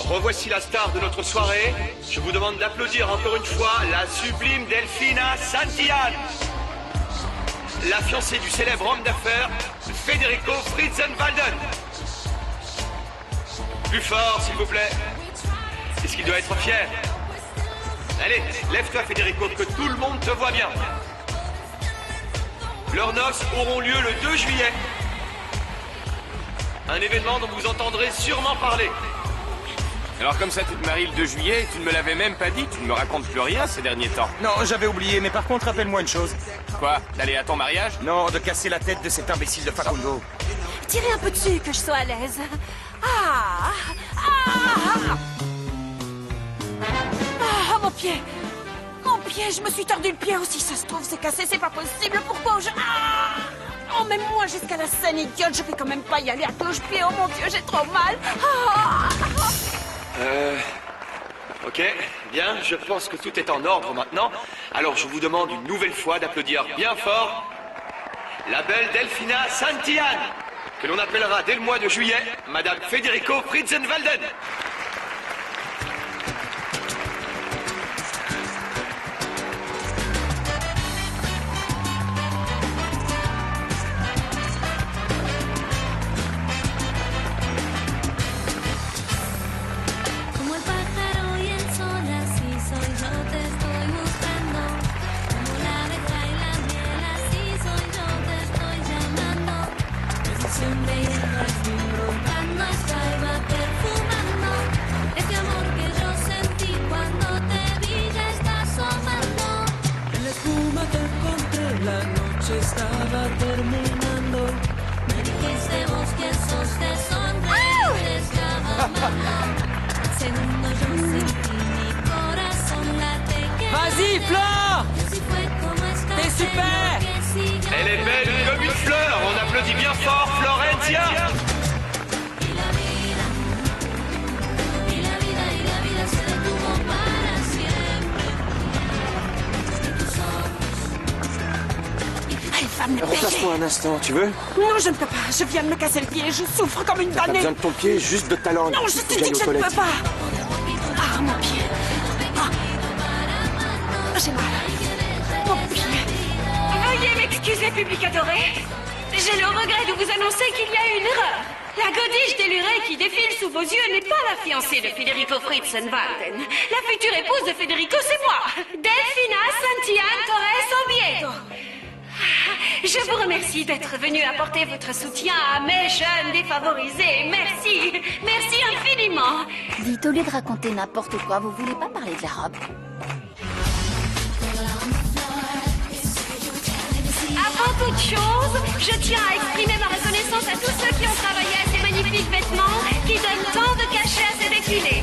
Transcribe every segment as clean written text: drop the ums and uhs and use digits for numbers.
revoici la star de notre soirée. Je vous demande d'applaudir encore une fois la sublime Delfina Santillan, la fiancée du célèbre homme d'affaires Federico Fritzenwalden. Plus fort, s'il vous plaît. Est-ce qu'il doit être fier? Allez, lève-toi, Federico, que tout le monde te voit bien. Leurs noces auront lieu le 2 juillet. Un événement dont vous entendrez sûrement parler. Alors comme ça tu te maries le 2 juillet et tu ne me l'avais même pas dit, tu ne me racontes plus rien ces derniers temps. Non, j'avais oublié, mais par contre, rappelle-moi une chose. Quoi? D'aller à ton mariage? Non, de casser la tête de cet imbécile de Facundo. Tirez un peu dessus, que je sois à l'aise. Ah, mon pied. Mon pied, je me suis tordu le pied aussi, ça se trouve, c'est cassé, c'est pas possible. Pourquoi je... Emmène-moi jusqu'à la scène idiote, je vais quand même pas y aller à cloche-pied. Oh mon Dieu, j'ai trop mal. Ok, bien, je pense que tout est en ordre maintenant. Alors je vous demande une nouvelle fois d'applaudir bien fort la belle Delfina Santillan, que l'on appellera dès le mois de juillet Madame Federico Fritzenwalden. Estaba terminando. Me dijiste vos que sos de sonreír, segundo yo sentí mi corazón late que... Vas-y, Flore! T'es super! Elle est belle comme une fleur, on applaudit bien fort Florencia. Replace-toi un instant, tu veux? Non, je ne peux pas. Je viens de me casser le pied. Je souffre comme une T'as damnée. besoin de ton pied, juste de ta langue. Non, je te dis que je ne peux pas. Ah, mon pied. Ah. J'ai mal. Mon pied. Veuillez m'excuser, public adoré. J'ai le regret de vous annoncer qu'il y a une erreur. La godige délurée qui défile sous vos yeux n'est pas la fiancée de Federico Fritzenwalden. La future épouse de Federico, c'est moi. Delfina Santillan Torres Oviedo. Je vous remercie d'être venu apporter votre soutien à mes jeunes défavorisés. Merci. Merci infiniment. Dites, au lieu de raconter n'importe quoi, vous voulez pas parler de la robe? Avant toute chose, je tiens à exprimer ma reconnaissance à tous ceux qui ont travaillé à ces magnifiques vêtements qui donnent tant de cachet à ces défilés.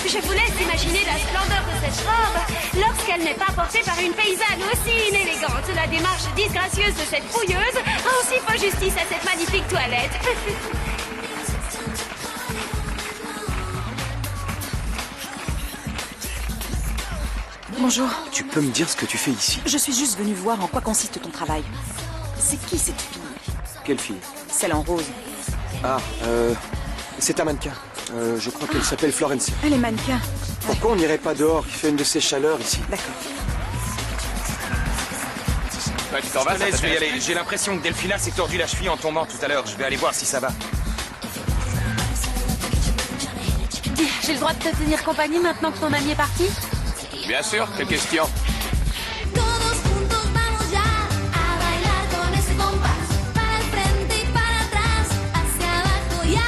Je vous laisse imaginer la splendeur de cette robe lorsqu'elle n'est pas portée par une paysanne aussi inélégante. La démarche disgracieuse de cette fouilleuse rend aussi peu justice à cette magnifique toilette. Bonjour. Tu peux me dire ce que tu fais ici? Je suis juste venue voir en quoi consiste ton travail. C'est qui cette fille? Quelle fille? Celle en rose. Ah, c'est un mannequin. Je crois qu'elle s'appelle Florencia. Elle est mannequin. Pourquoi on n'irait pas dehors? Il fait une de ces chaleurs ici. D'accord. Bah, tu t'en vas, ça Je vais y t'intéresse aller. J'ai l'impression que Delfina s'est tordu la cheville en tombant tout à l'heure. Je vais aller voir si ça va. Dis, j'ai le droit de te tenir compagnie maintenant que ton ami est parti? Bien sûr, quelle question? Todos juntos vamos ya a bailar con ese compás. Para el frente y para atrás, hacia abajo y a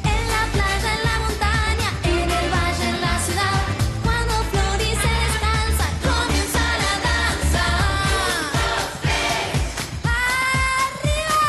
En la playa, en la montaña, en el valle, en la ciudad. Cuando florice descansa, comienza la danza. Arriba.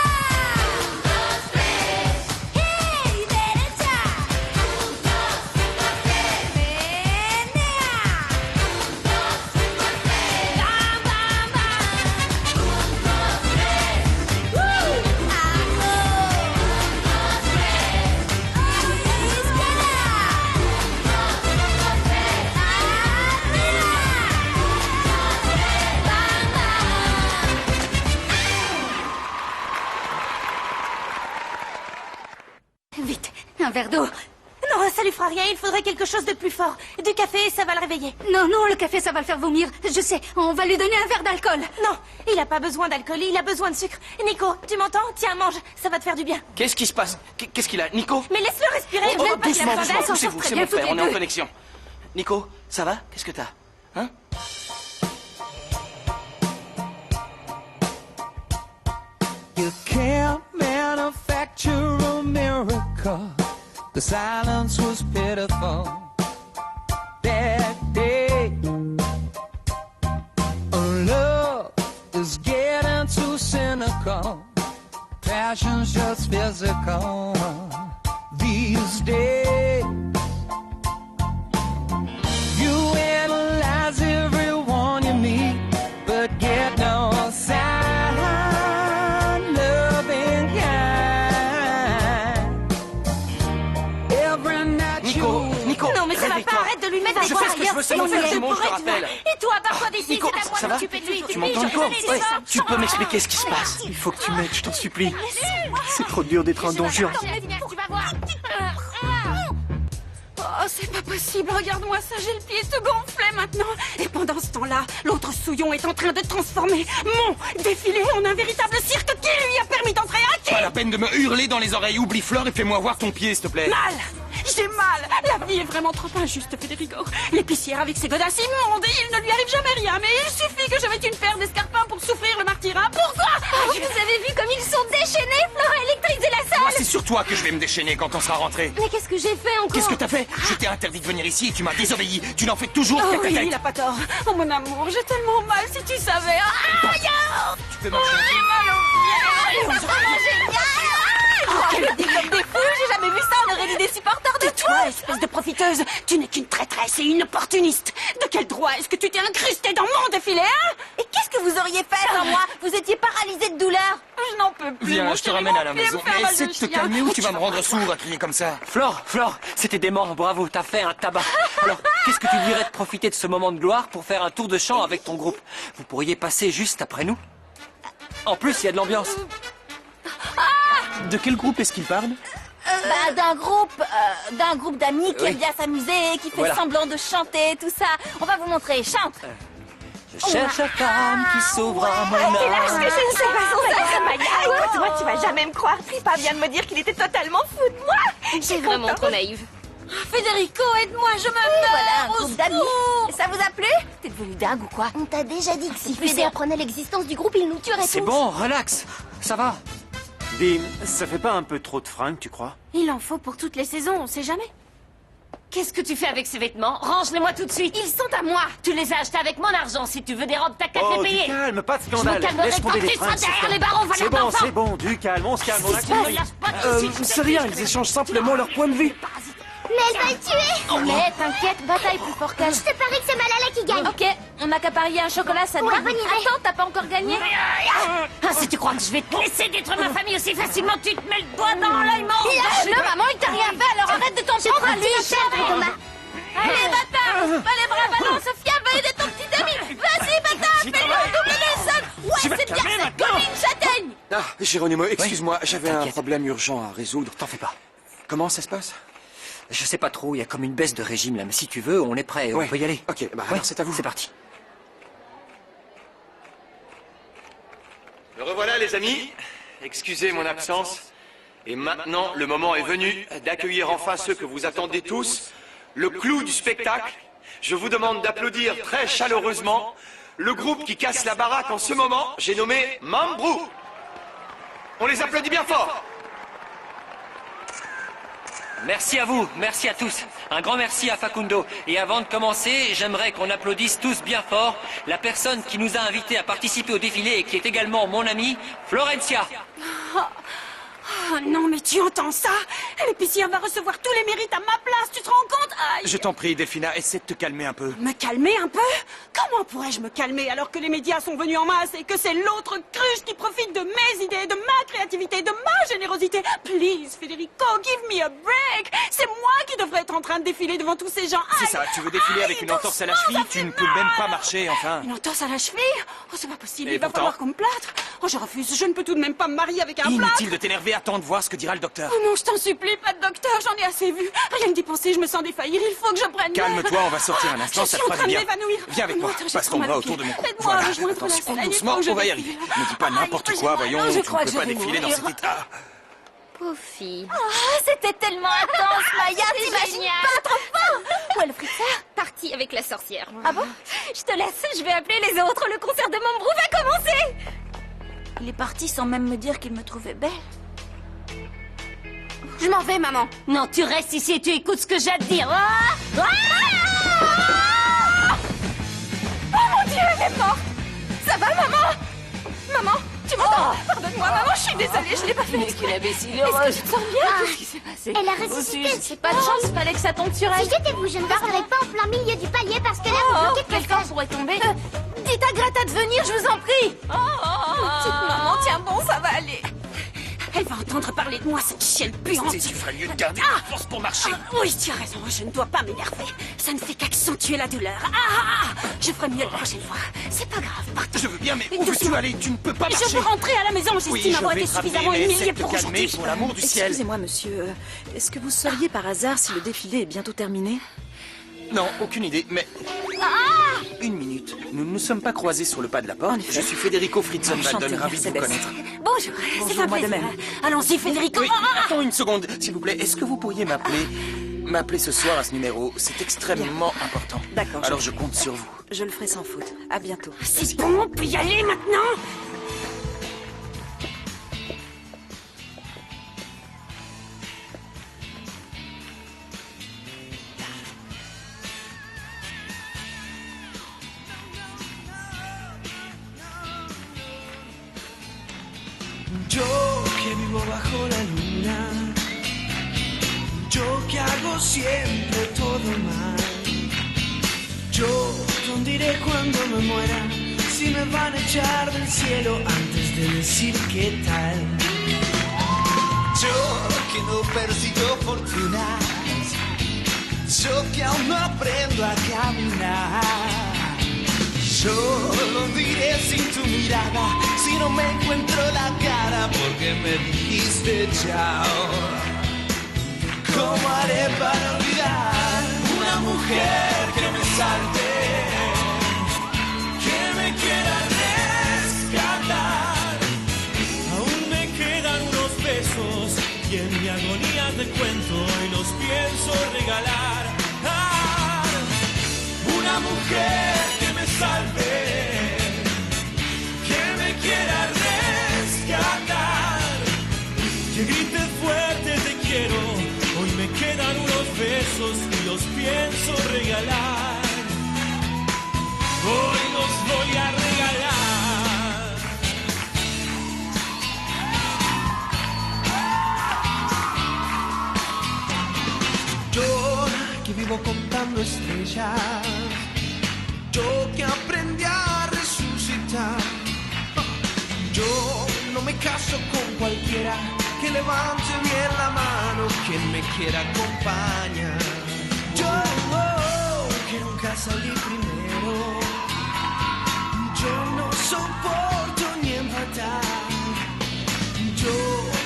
Un verre d'eau. Non, ça lui fera rien, il faudrait quelque chose de plus fort. Du café, ça va le réveiller. Non, non, le café, ça va le faire vomir. Je sais, on va lui donner un verre d'alcool. Non, il a pas besoin d'alcool, il a besoin de sucre. Nico, tu m'entends? Tiens, mange, ça va te faire du bien. Qu'est-ce qui se passe? Qu'est-ce qu'il a? Nico? Mais laisse-le respirer, Oh, j'aime pas qu'il a doucement, besoin doucement, d'aide. poussez-vous, c'est mon frère, on est en connexion. Nico, ça va? Qu'est-ce que t'as? Hein? You can't manufacture a miracle. The silence was pitiful that day. Love is getting too cynical. Passion's just physical these days. You analyze everyone you meet, but get no sign. Nico, Non, mais ça va pas, arrête de lui mettre des Je fais ce que je veux, c'est mon frère jumeau, je te rappelle. Et toi, barre-toi d'ici, Nico, c'est à moi ça de va? m'occuper de lui. Tu m'entends, Nico? Ouais, Tu peux m'expliquer ce qui se passe? Il faut que tu m'aides, je t'en supplie. C'est trop dur d'être un don juan. Tu vas voir. Oh, c'est pas possible, regarde-moi ça, j'ai le pied tout gonflé maintenant. Et pendant ce temps-là, l'autre souillon est en train de transformer mon défilé en un véritable cirque qui lui a permis d'entrer à qui? Pas la peine de me hurler dans les oreilles. Oublie Flore et fais-moi voir ton pied, s'il te plaît. Mal! J'ai mal! La vie est vraiment trop injuste, Federico. L'épicière avec ses godasses immondes, il ne lui arrive jamais rien, mais il suffit que je mette une paire d'escarpins pour souffrir le martyrat. Pourquoi? Vous avez vu comme ils sont déchaînés? Flore a électrisé la salle. Moi, c'est sur toi que je vais me déchaîner quand on sera rentré. Mais qu'est-ce que j'ai fait encore? Qu'est-ce que t'as fait? Je t'ai interdit de venir ici et tu m'as désobéi. Tu n'en fais toujours Oh qu'à ta oui, tête. il a pas tort. Oh mon amour, j'ai tellement mal si tu savais. Aïe! Tu peux marcher. J'ai mal au pied. Oh, quel dit comme des fous, j'ai jamais vu ça, on aurait dit des supporters de toi, espèce de profiteuse. Tu n'es qu'une traîtresse et une opportuniste. De quel droit est-ce que tu t'es incrustée dans mon défilé, hein? Et qu'est-ce que vous auriez fait sans moi? Vous étiez paralysé de douleur. Je n'en peux plus. Viens, mon je te chéri, ramène mon à la pied me maison. fait Mais mal essaie de te chien. calmer ou tu vas me rendre sourd à crier comme ça. Flore, c'était dément, bravo, t'as fait un tabac. Alors, qu'est-ce que tu dirais de profiter de ce moment de gloire pour faire un tour de chant avec ton groupe? Vous pourriez passer juste après nous? En plus, il y a de l'ambiance. De quel groupe est-ce qu'il parle? D'un groupe d'amis qui Oui. aime bien s'amuser, qui fait Voilà. semblant de chanter, tout ça. On va vous montrer. Chante. Je cherche la femme qui sauvera mon âme. Je ne sais pas ça, Maya. Écoute-moi, tu vas jamais me croire. Tripa vient de me dire qu'il était totalement fou de moi. C'est vraiment trop naïve. Federico, aide-moi, je me meurs. Voilà un groupe d'amis. Ça vous a plu? T'es devenu dingue ou quoi? On t'a déjà dit que si Fédé apprenait l'existence du groupe, il nous tuerait tous. C'est bon, relax, ça va. Bim, ça fait pas un peu trop de fringues, tu crois? Il en faut pour toutes les saisons, on sait jamais. Qu'est-ce que tu fais avec ces vêtements? Range-les-moi tout de suite. Ils sont à moi. Tu les as achetés avec mon argent. Si tu veux des robes, t'as qu'à te Oh, les du payer. calme, pas de Je me scandale. calmerai Laisse quand tomber les tu seras fringues, s'il te derrière plaît. les barreaux, C'est valeur bon, d'enfant. c'est bon, du calme, on se calme, on a Si tu me compris. lâches pas tout de suite, C'est rien, ils échangent simplement leur point de vue. Mais elle va le tuer. Mais t'inquiète, bataille plus fort qu'elle. Je te parie que c'est Malala qui gagne. Ok, on n'a qu'à parier un chocolat, ça te Ouais, va? bonne idée. Attends, t'as pas encore gagné? Ah, si tu crois que je vais te laisser détruire ma famille aussi facilement, tu te mets le doigt dans l'œil, mon Lâche-le, maman, il t'a rien fait, alors arrête de t'en Je prendre crois à que lui. tu l'as fait, Thomas. Allez, bâtard! Pas les bras ballants, Sophia, va aider ton petit ami! Vas-y, bâtard, fais-le doubler les sols! Ouais, c'est bien cette colline châtaigne! Ah, Geronimo, excuse-moi, j'avais un T'inquiète. problème urgent à résoudre. T'en fais pas. Comment ça se passe? Je sais pas trop, il y a comme une baisse de régime là, mais si tu veux, on est prêt, on Ouais. peut y aller. Ok, bah alors c'est à vous. C'est parti. Me revoilà, les amis. Excusez mon absence. Et maintenant, le moment est venu d'accueillir enfin ceux que vous attendez tous, le clou du spectacle. Je vous demande d'applaudir très chaleureusement le groupe qui casse la baraque en ce moment. J'ai nommé Mambrou. On les applaudit bien fort. Merci à vous, merci à tous. Un grand merci à Facundo. Et avant de commencer, j'aimerais qu'on applaudisse tous bien fort la personne qui nous a invités à participer au défilé et qui est également mon amie, Florencia. Oh non, mais tu entends ça? L'épicière va recevoir tous les mérites à ma place, tu te rends compte? Aïe. Je t'en prie, Delphina, essaie de te calmer un peu. Me calmer un peu? Comment pourrais-je me calmer alors que les médias sont venus en masse et que c'est l'autre cruche qui profite de mes idées, de ma créativité, de ma générosité? Please, Federico, give me a break. C'est moi qui devrais être en train de défiler devant tous ces gens. C'est ça, tu veux défiler avec une entorse à la cheville, tu ne peux même pas marcher, enfin. Une entorse à la cheville? Oh, c'est pas possible, Et il va pourtant falloir qu'on me plâtre. Oh, je refuse, je ne peux tout de même pas me marier avec un plâtre. Inutile de t'énerver, attends de voir ce que dira le docteur. Oh non, je t'en supplie, pas de docteur, j'en ai assez vu. Rien que d'y penser, je me sens défaillir, il faut que je prenne... Calme-toi, on va sortir un instant, je ça suis te en fera train du de bien. m'évanouir. Viens avec moi, Attends, j'ai passe trop ton mal bras au autour de pied. mon cou. Aide-moi à Voilà, rejoindre la attention, salle, il doucement, faut que je on va y me arriver. réveille. Ne dis pas n'importe quoi, voyons, non, je tu crois ne que peux je pas vais défiler dans mourir. cet état. Pauvre fille. Oh, c'était tellement intense, Maya, t'imagines génial. pas trop fort. Où est le friteur? Partie avec la sorcière. Ah bon? Je te laisse, je vais appeler les autres, le concert de Mambrou va commencer. Il est parti sans même me dire qu'il me trouvait belle. Je m'en vais, maman. Non, tu restes ici et tu écoutes ce que j'ai à te dire. Oh mon Dieu, elle est morte. Ça va, maman? Maman, tu m'entends? Pardonne-moi, maman, je suis désolée, je l'ai pas fait exprès. Quelle imbécile heureuse. Est-ce que tu te sens bien? Qu'est-ce qui s'est passé? Elle a ressuscité. C'est pas de chance, fallait que ça tombe sur elle. Si j'étais vous, je ne resterais pas en plein milieu du palier parce que là, vous bloquez le quelqu'un pourrait tomber. Dites à Greta de venir, je vous en prie. Petite maman, tiens bon, ça va aller. Elle va entendre parler de moi, cette chienne puante. Tu ferais mieux de garder la force pour marcher. Oui, tu as raison, je ne dois pas m'énerver. Ça ne fait qu'accentuer la douleur. Je ferai mieux la prochaine fois. C'est pas grave, partons. Je veux bien, mais où veux-tu aller? Tu ne peux pas marcher. Je veux rentrer à la maison, j'estime Oui, je avoir vais été te ramener, suffisamment mais humiliée essaie de pour te calmer, aujourd'hui. pour l'amour du ciel. Excusez-moi, monsieur. Est-ce que vous sauriez par hasard si le défilé est bientôt terminé? Non, aucune idée, mais... Une minute. Nous ne nous sommes pas croisés sur le pas de la porte. En effet. Je suis Federico Fritzenwalden, Enchanté, ravi de vous Mercedes. connaître. Bonjour, c'est un moi de plaisir. même. Allons-y, Federico. Oui, attends une seconde, s'il vous plaît. Est-ce que vous pourriez m'appeler ce soir à ce numéro? C'est extrêmement important. D'accord, Alors je compte sur vous. Je le ferai sans faute. À bientôt. C'est bon, on peut y aller maintenant. Yo que vivo bajo la luna, yo que hago siempre todo mal. Yo dónde iré cuando me muera, si me van a echar del cielo antes de decir qué tal. Yo que no persigo fortunas, yo que aún no aprendo a caminar. Yo lo diré sin tu mirada, si no me encuentro la cara porque me dijiste chao. ¿Cómo haré para olvidar una mujer que me salte, que me quiera rescatar? Aún me quedan unos besos y en mi agonía te cuento y los pienso regalar. Una mujer que me salve, que me quiera rescatar, que grite fuerte te quiero, hoy me quedan unos besos y los pienso regalar, hoy los voy a regalar. Yo que vivo contando estrellas, yo que aprendí a resucitar. Yo no me caso con cualquiera, que levante bien la mano, quien me quiera acompañar. Yo que nunca salí primero, yo no soporto ni empatar. Yo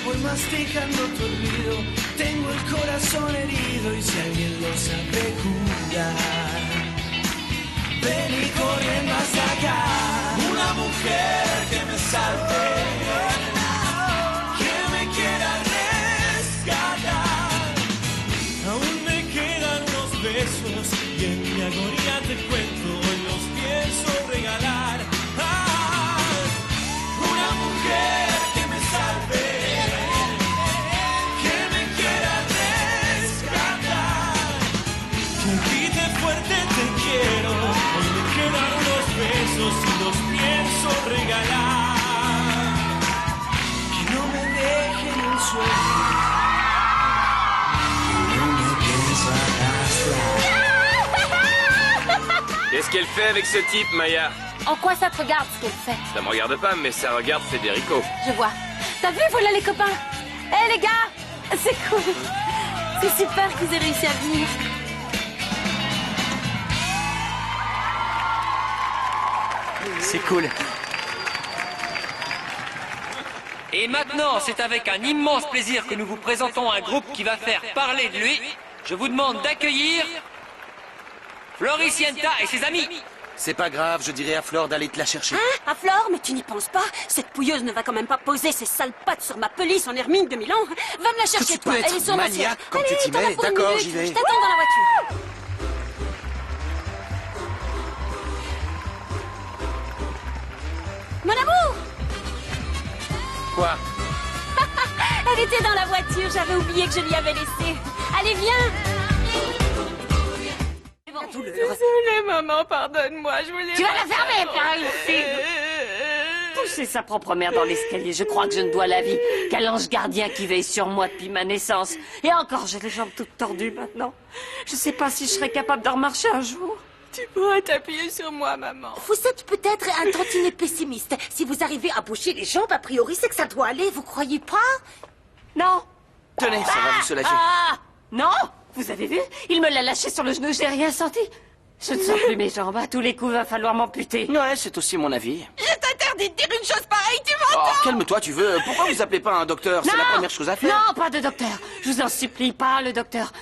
voy masticando tu olvido, tengo el corazón herido y si alguien lo sabe curar, ven y corriendo hasta acá. Una mujer que me salte, que me quiera rescatar. Aún me quedan unos besos y en mi agonía te cuento, hoy los pienso regalar. Una mujer que me salve, que me quiera rescatar, que grite fuerte te quiero, hoy me quedan unos besos y los pienso regalar, que no me dejen en sueño, que no me pienso arrastrar. Qu'est-ce qu'elle fait avec ce type, Maya? En quoi ça te regarde ce qu'elle fait? Ça me regarde pas, mais ça regarde Federico. Je vois. T'as vu, voilà les copains. Hé les gars, c'est cool. C'est super qu'ils aient réussi à venir. C'est cool. Et maintenant, c'est avec un immense plaisir que nous vous présentons un groupe qui va faire parler de lui. Je vous demande d'accueillir Floricienta et ses amis. C'est pas grave, je dirais à Flore d'aller te la chercher. Hein? À Flore? Mais tu n'y penses pas? Cette pouilleuse ne va quand même pas poser ses sales pattes sur ma pelisse en hermine de Milan. Va me la chercher, Tu toi. peux Elle est être sur ma maniaque siège. quand Allez, tu t'y t'en as mets. pour une D'accord, minute. j'y vais. Je t'attends dans la voiture. Mon amour! Quoi? Elle était dans la voiture, j'avais oublié que je l'y avais laissée. Allez, viens! Désolée, maman, pardonne-moi, je voulais... Tu vas la fermer, par ici. Pousser sa propre mère dans l'escalier, je crois que je ne dois la vie qu'à l'ange gardien qui veille sur moi depuis ma naissance. Et encore, j'ai les jambes toutes tordues maintenant. Je sais pas si je serai capable de remarcher un jour. Tu pourras t'appuyer sur moi, maman. Vous êtes peut-être un tantinet pessimiste. Si vous arrivez à bouger les jambes, a priori, c'est que ça doit aller, vous croyez pas? Non. Tenez, ça va vous soulager. Ah! Non! Vous avez vu? Il me l'a lâché sur le genou, j'ai rien senti. Je ne sens plus mes jambes. À tous les coups, va falloir m'amputer. Ouais, c'est aussi mon avis. Je t'interdis de dire une chose pareille, tu Oh, m'entends? calme-toi, tu veux. Pourquoi vous appelez pas un docteur? C'est la première chose à faire. Non, pas de docteur. Je vous en supplie, pas le docteur.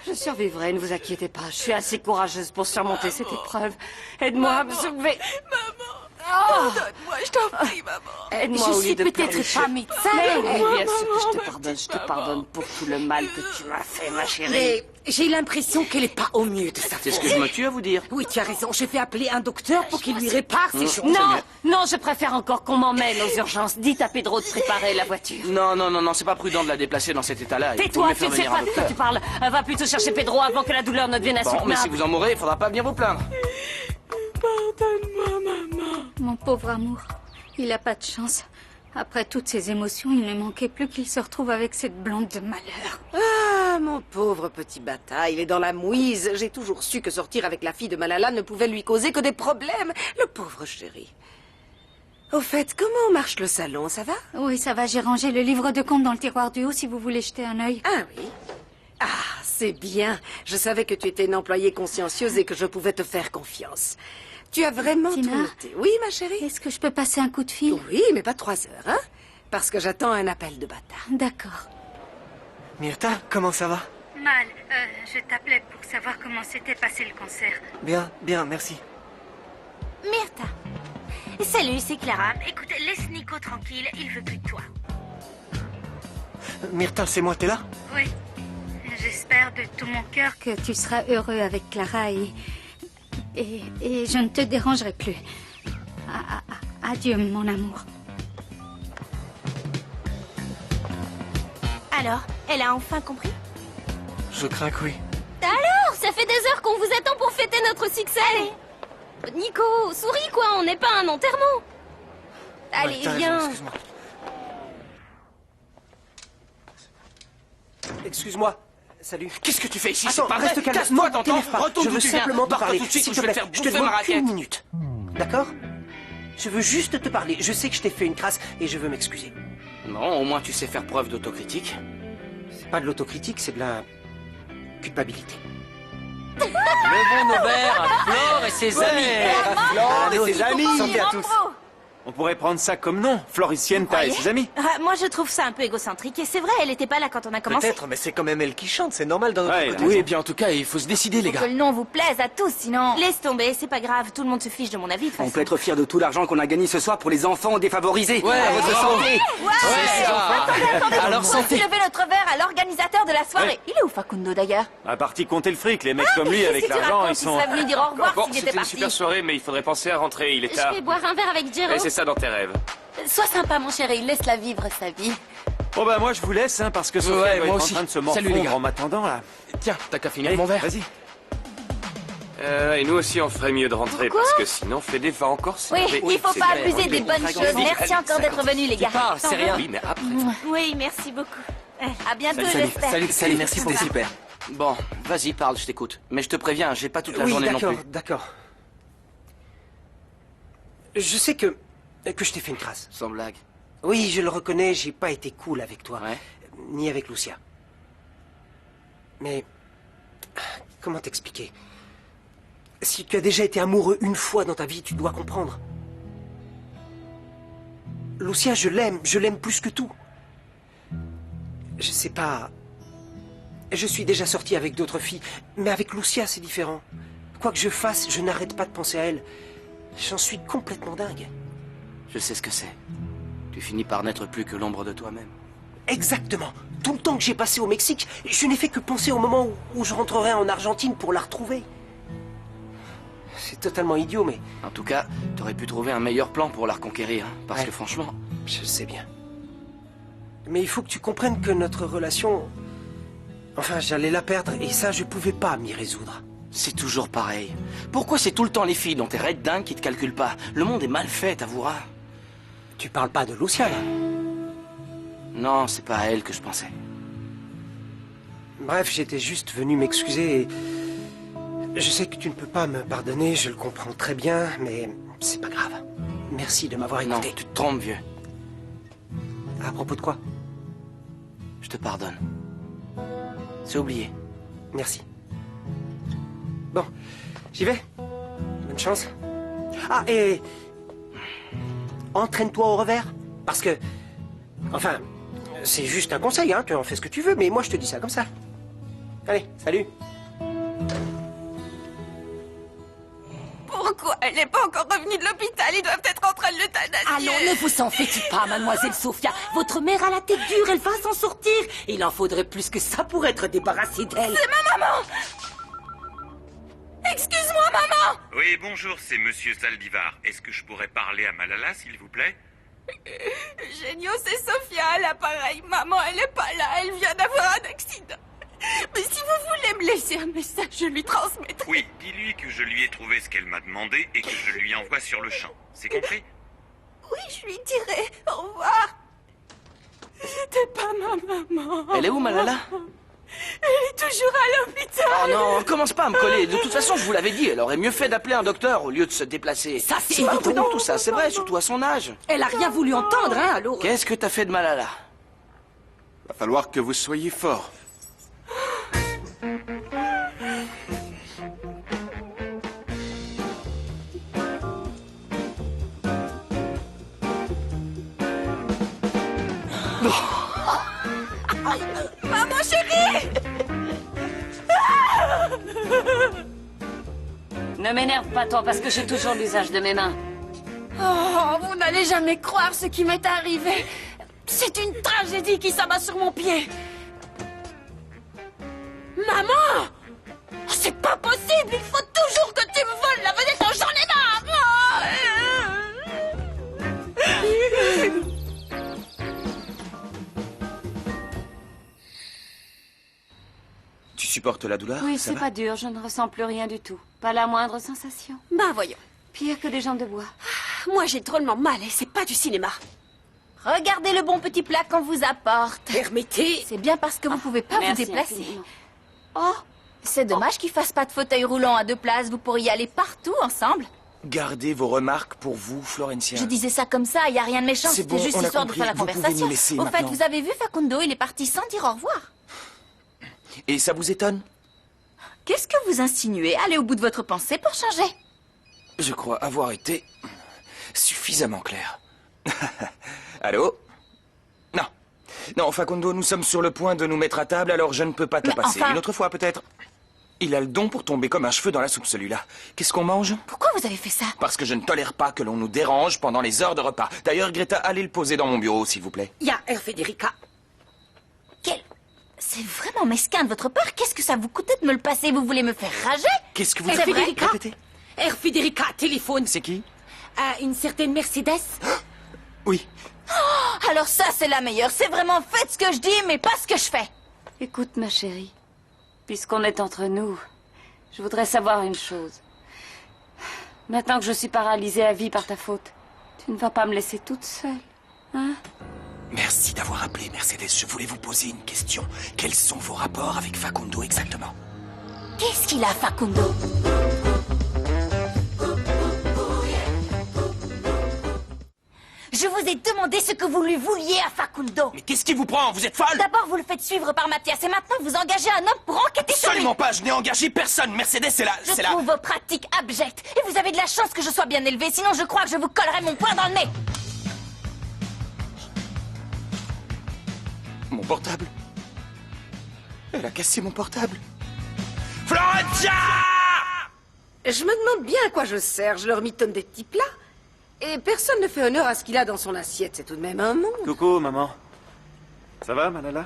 Je survivrai, ne vous inquiétez pas. Je suis assez courageuse pour surmonter cette épreuve. Aide-moi à me soulever. Pardonne-moi, je t'en prie, maman. Aide-moi au Je lieu suis de peut-être pleurnicher. pas médecin, Mais mais... oui, bien sûr que je te pardonne. Je te pardonne pour tout le mal que tu m'as fait, ma chérie. Mais j'ai l'impression qu'elle est pas au mieux de sa C'est ce que forme. je me tue à vous dire. Oui, tu as raison. Je vais appeler un docteur pour qu'il lui répare ses jambes. Non, non, je préfère encore qu'on m'emmène aux urgences. Dites à Pedro de préparer la voiture. Non, c'est pas prudent de la déplacer dans cet état-là. Il faut Tais-toi, mieux tu faire ne sais venir pas un de quoi docteur. tu parles. Va plutôt chercher Pedro avant que la douleur ne devienne Bon, insoutenable. mais si vous en mourrez, il faudra pas venir vous plaindre. Pardonne-moi, maman. Mon pauvre amour, il a pas de chance. Après toutes ces émotions, il ne manquait plus qu'il se retrouve avec cette blonde de malheur. Ah, mon pauvre petit bâtard, il est dans la mouise. J'ai toujours su que sortir avec la fille de Malala ne pouvait lui causer que des problèmes. Le pauvre chéri. Au fait, comment marche le salon, ça va? Oui, ça va, j'ai rangé le livre de compte dans le tiroir du haut si vous voulez jeter un œil. Ah oui. Ah, c'est bien. Je savais que tu étais une employée consciencieuse et que je pouvais te faire confiance. Tu as vraiment tout Tina, noté. Oui, ma chérie? Est-ce que je peux passer un coup de fil? Oui, mais pas 3 heures, hein? Parce que j'attends un appel de bâtard. D'accord. Myrtha, comment ça va? Mal, je t'appelais pour savoir comment s'était passé le concert. Bien, bien, merci. Myrtha. Salut, c'est Clara. Écoute, laisse Nico tranquille, il veut plus de toi. Myrtha, c'est moi, t'es là? Oui. J'espère de tout mon cœur que tu seras heureux avec Clara et je ne te dérangerai plus. Adieu, mon amour. Alors, elle a enfin compris? Je crains que oui. Alors, ça fait des heures qu'on vous attend pour fêter notre succès. Allez. Nico, souris quoi, on n'est pas à un enterrement. Allez, Ouais, t'as viens. raison, excuse-moi. Excuse-moi. Salut. Qu'est-ce que tu fais ici? Attends, C'est pas reste vrai. calme. Casse-toi, Ne t'entends? t'énerve pas. Retourne Je d'où veux tu viens. simplement te Barre-toi parler. tout de suite, S'il ou te je vais te plaît, faire je te bouffer ma demande raquette. une minute. D'accord? Je veux juste te parler. Je sais que je t'ai fait une crasse et je veux m'excuser. Non, au moins tu sais faire preuve d'autocritique. C'est pas de l'autocritique, c'est de la culpabilité. Levons nos verres à Flore et ses amis. Flore et ses amis. Santé à tous. On pourrait prendre ça comme nom, Floricienta et ses amis. Moi, je trouve ça un peu égocentrique. Et c'est vrai, elle était pas là quand on a commencé. Peut-être, mais c'est quand même elle qui chante. C'est normal dans notre Ouais, côté. oui, et puis en tout cas, il faut se décider, les Faut gars. que le nom vous plaise à tous, sinon... Laisse tomber, c'est pas grave. Tout le monde se fiche de mon avis, de toute On façon. peut être fier de tout l'argent qu'on a gagné ce soir pour les enfants défavorisés. Ouais, à votre bravo. santé. Attendez, Alors, on va santé. lever notre verre à l'organisateur de la soirée. Ouais. Il est où Facundo d'ailleurs? À partir compter le fric, les mecs comme lui, avec Qu'est-ce que tu l'argent, racontes? ils sont... Il serait venu dire au revoir Bon, s'il était c'était une parti. super soirée, mais il faudrait penser à rentrer, il est Je tard. vais boire un verre avec Jero. Et c'est ça dans tes rêves. Sois sympa, mon chéri, laisse-la vivre sa vie. Bon bah moi je vous laisse, hein, parce que Sophia Ouais, doit moi être en aussi. train de se Salut, les morfondre gars. en m'attendant, là. Tiens, t'as qu'à finir Allez, mon verre. Vas-y. Et nous aussi, on ferait mieux de rentrer, Pourquoi parce que sinon, Fédé va encore Oui, s'énerver. il faut C'est pas bien. abuser des bonnes choses. Merci encore d'être venus, les gars. parles, c'est rien. Oui, mais après... Oui, merci beaucoup. À bientôt, Salut, j'espère. salut, merci, c'était super. Bon, vas-y, parle, je t'écoute. Mais je te préviens, j'ai pas toute la Oui, journée non d'accord, plus. d'accord. Je sais que je t'ai fait une crasse. Sans blague. Oui, je le reconnais, j'ai pas été cool avec toi. Ouais. Ni avec Lucia. Mais... comment t'expliquer? Si tu as déjà été amoureux une fois dans ta vie, tu dois comprendre. Lucia, je l'aime plus que tout. Je sais pas... Je suis déjà sorti avec d'autres filles, mais avec Lucia, c'est différent. Quoi que je fasse, je n'arrête pas de penser à elle. J'en suis complètement dingue. Je sais ce que c'est. Tu finis par n'être plus que l'ombre de toi-même. Exactement. Tout le temps que j'ai passé au Mexique, je n'ai fait que penser au moment où je rentrerai en Argentine pour la retrouver. C'est totalement idiot, mais... En tout cas, t'aurais pu trouver un meilleur plan pour la reconquérir. Parce que franchement... Je sais bien. Mais il faut que tu comprennes que notre relation... Enfin, j'allais la perdre et ça, je pouvais pas m'y résoudre. C'est toujours pareil. Pourquoi c'est tout le temps les filles dont t'es red dingue qui te calculent pas? Le monde est mal fait, t'avoueras. Tu parles pas de Lucia, là? Non, c'est pas à elle que je pensais. Bref, j'étais juste venu m'excuser et... Je sais que tu ne peux pas me pardonner, je le comprends très bien, mais c'est pas grave. Merci de m'avoir écouté. Non, tu te trompes, vieux. À propos de quoi? Je te pardonne. C'est oublié. Merci. Bon, j'y vais. Bonne chance. Ah, et... Entraîne-toi au revers. Parce que... Enfin, c'est juste un conseil, hein. Tu en fais ce que tu veux, mais moi je te dis ça comme ça. Allez, salut. Pourquoi elle n'est pas encore revenue de l'hôpital? Ils doivent être en train de l'euthanasier. Allons, ne vous en faites pas, mademoiselle Sophia. Votre mère a la tête dure, elle va s'en sortir. Il en faudrait plus que ça pour être débarrassé d'elle. C'est ma maman! Excuse-moi, maman! Oui, bonjour, c'est Monsieur Saldivar. Est-ce que je pourrais parler à Malala, s'il vous plaît? Géniaux, c'est Sophia à l'appareil. Maman, elle n'est pas là, elle vient d'avoir un accident. Mais si vous voulez me laisser un message, je lui transmettrai. Oui, dis-lui que je lui ai trouvé ce qu'elle m'a demandé et que je lui envoie sur le champ. C'est compris? Oui, je lui dirai. Au revoir. C'était pas ma maman. Elle est où, Malala? Elle est toujours à l'hôpital. Oh non, commence pas à me coller. De toute façon, je vous l'avais dit, elle aurait mieux fait d'appeler un docteur au lieu de se déplacer. Ça, c'est pas évident. prudent tout ça, c'est vrai, surtout à son âge. Elle a rien voulu entendre, hein, alors. Qu'est-ce que t'as fait de Malala? Va falloir que vous soyez fort. Maman chérie! Ne m'énerve pas, toi, parce que j'ai toujours l'usage de mes mains. Oh, vous n'allez jamais croire ce qui m'est arrivé. C'est une tragédie qui s'abat sur mon pied. Maman! C'est pas possible! Il faut toujours que tu me voles la vedette, j'en ai marre! Tu supportes la douleur? Oui, ça c'est va? pas dur, je ne ressens plus rien du tout. Pas la moindre sensation. Ben voyons. Pire que des jambes de bois. Moi j'ai drôlement mal et c'est pas du cinéma. Regardez le bon petit plat qu'on vous apporte. Permettez. C'est bien parce que vous pouvez pas vous merci déplacer. infiniment. Oh, c'est dommage qu'il fasse pas de fauteuil roulant à 2 places. Vous pourriez aller partout ensemble. Gardez vos remarques pour vous, Florencia. Je disais ça comme ça, il y a rien de méchant. C'est C'était bon, juste on a histoire de compris. faire la Vous pouvez conversation. nous laisser Au fait, maintenant. vous avez vu Facundo, il est parti sans dire au revoir. Et ça vous étonne? Qu'est-ce que vous insinuez? Allez au bout de votre pensée pour changer. Je crois avoir été suffisamment clair. Allô? Non. Non, Facundo, nous sommes sur le point de nous mettre à table, alors je ne peux pas te la passer. enfin- Une autre fois, peut-être. Il a le don pour tomber comme un cheveu dans la soupe, celui-là. Qu'est-ce qu'on mange? Pourquoi vous avez fait ça? Parce que je ne tolère pas que l'on nous dérange pendant les heures de repas. D'ailleurs, Greta, allez le poser dans mon bureau, s'il vous plaît. Il y a Federica. C'est vraiment mesquin de votre part. Qu'est-ce que ça vous coûtait de me le passer? Vous voulez me faire rager? Qu'est-ce que vous C'est faites? vrai? Federica. Répétez. Federica, téléphone. C'est qui? À une certaine Mercedes. Oui. Oh, alors ça, c'est la meilleure. C'est vraiment faites ce que je dis, mais pas ce que je fais. Écoute, ma chérie, puisqu'on est entre nous, je voudrais savoir une chose. Maintenant que je suis paralysée à vie par ta faute, tu ne vas pas me laisser toute seule, hein? Merci d'avoir appelé, Mercedes. Je voulais vous poser une question. Quels sont vos rapports avec Facundo exactement? Qu'est-ce qu'il a, Facundo? Je vous ai demandé ce que vous lui vouliez à Facundo. Mais qu'est-ce qui vous prend? Vous êtes folle? D'abord, vous le faites suivre par Mathias et maintenant, vous engagez un homme pour enquêter sur lui. Absolument pas. Je n'ai engagé personne. Mercedes, c'est la... Je trouve vos pratiques abjectes. Et vous avez de la chance que je sois bien élevée, sinon je crois que je vous collerai mon poing dans le nez. mon portable. Elle a cassé mon portable. Florentia! Je me demande bien à quoi je sers. Je leur mitonne des petits plats. Et personne ne fait honneur à ce qu'il a dans son assiette. C'est tout de même un monde. Coucou, maman. Ça va, Malala?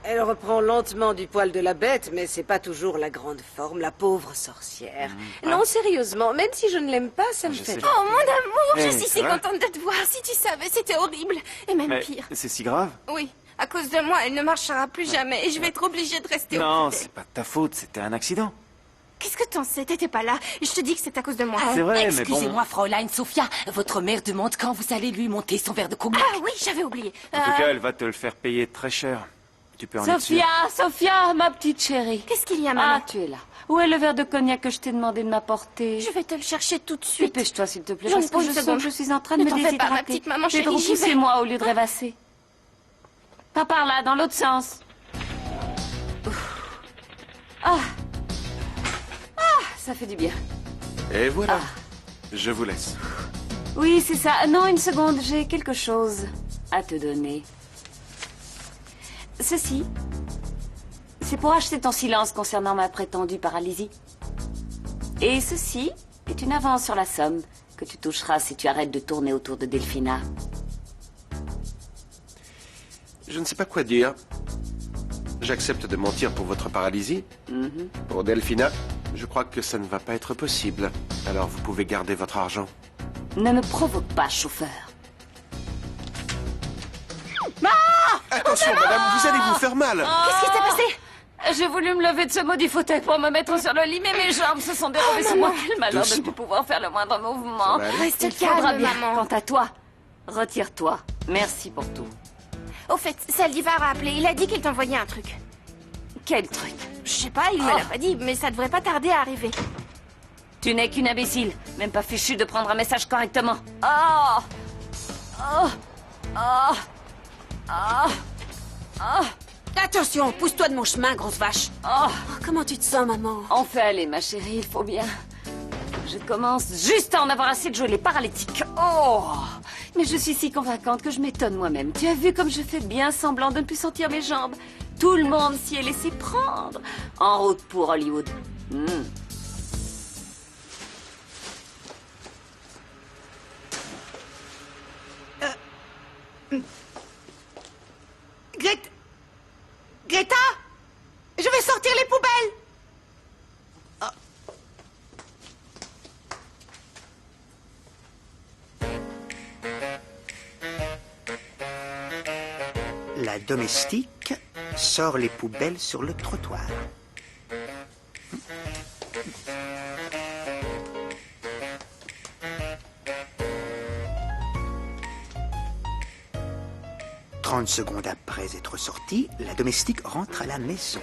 Elle reprend lentement du poil de la bête, mais c'est pas toujours la grande forme, la pauvre sorcière. Non, sérieusement, même si je ne l'aime pas, ça me fait... Oh, mon amour, Hey, je suis ça si va contente de te voir. Si tu savais, c'était horrible. Et même Mais pire. c'est si grave? Oui, à cause de moi, elle ne marchera plus jamais et je vais être obligée de rester Non, occupée. c'est pas de ta faute, c'était un accident. Qu'est-ce que t'en sais? T'étais pas là. Je te dis que c'est à cause de moi. C'est vrai, mais bon... Excusez-moi, Fräulein Sophia. Votre mère demande quand vous allez lui monter son verre de cognac. Ah oui, j'avais oublié. En tout cas, elle va te le faire payer très cher. Tu peux en être sûr. Sophia, ma petite chérie. Qu'est-ce qu'il y a, maman? Ah, tu es là. Où est le verre de cognac que je t'ai demandé de m'apporter? Je vais te le chercher tout de suite. Dépêche-toi, s'il te plaît, J'en ai parce pas que une je sens seconde. que je suis en train de Ne me t'en fais pas, déshydrater. ma petite maman chérie, Pedro, j'y vais. poussez-moi au lieu de rêvasser. Pas par là, dans l'autre sens. Ouf. Ah. Ah, ça fait du bien. Et voilà. Je vous laisse. Oui, c'est ça. Non, une seconde, j'ai quelque chose à te donner. Ceci, c'est pour acheter ton silence concernant ma prétendue paralysie. Et ceci est une avance sur la somme que tu toucheras si tu arrêtes de tourner autour de Delphina. Je ne sais pas quoi dire. J'accepte de mentir pour votre paralysie. Pour Delphina, je crois que ça ne va pas être possible. Alors vous pouvez garder votre argent. Ne me provoque pas, chauffeur. Attention, madame, vous allez vous faire mal. Qu'est-ce qui s'est passé? J'ai voulu me lever de ce maudit fauteuil pour me mettre sur le lit, mais mes jambes se sont dérobées sous moi. Quel malheur de ne plus pouvoir faire le moindre mouvement. Ça va aller. Reste Il faudra calme, bien. maman. Quant à toi, retire-toi. Merci pour tout. Au fait, Saldivar a appelé. Il a dit qu'il t'envoyait un truc. Quel truc? Je sais pas, il me l'a pas dit, mais ça devrait pas tarder à arriver. Tu n'es qu'une imbécile, même pas fichu de prendre un message correctement. Oh! Oh! Oh! Oh! Oh! Attention, pousse-toi de mon chemin, grosse vache. Oh! Comment tu te sens, maman? On fait aller, ma chérie, il faut bien. Je commence juste à en avoir assez de jouer les paralytiques. Oh! Mais je suis si convaincante que je m'étonne moi-même. Tu as vu comme je fais bien semblant de ne plus sentir mes jambes? Tout le monde s'y est laissé prendre. En route pour Hollywood. Greta? Je vais sortir les poubelles! La domestique sort les poubelles sur le trottoir. « 30 secondes après être sortie, la domestique rentre à la maison.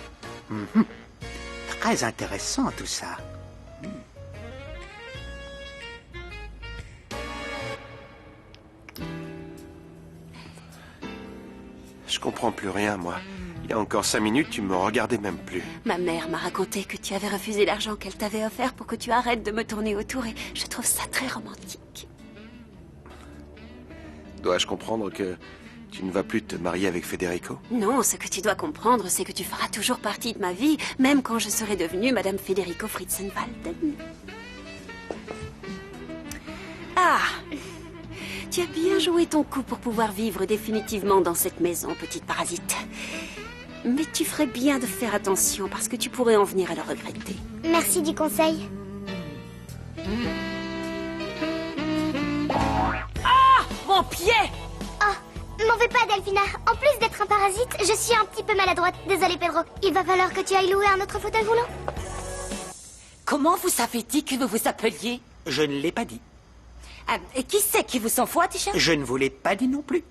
Très intéressant tout ça. Je comprends plus rien, moi. Il y a encore 5 minutes, tu me regardais même plus. Ma mère m'a raconté que tu avais refusé l'argent qu'elle t'avait offert pour que tu arrêtes de me tourner autour et je trouve ça très romantique. Dois-je comprendre que tu ne vas plus te marier avec Federico? Non, ce que tu dois comprendre, c'est que tu feras toujours partie de ma vie, même quand je serai devenue Madame Federico Fritzenwalden. Ah! Tu as bien joué ton coup pour pouvoir vivre définitivement dans cette maison, petite parasite. Mais tu ferais bien de faire attention parce que tu pourrais en venir à le regretter. Merci du conseil. Ah! Mon pied! Oh, m'en veux pas, Delphina. En plus d'être un parasite, je suis un petit peu maladroite. Désolé, Pedro. Il va falloir que tu ailles louer un autre fauteuil roulant. Comment vous avez dit que vous vous appeliez? Je ne l'ai pas dit. Et qui c'est qui vous s'envoie, Tisha? Je ne vous l'ai pas dit non plus.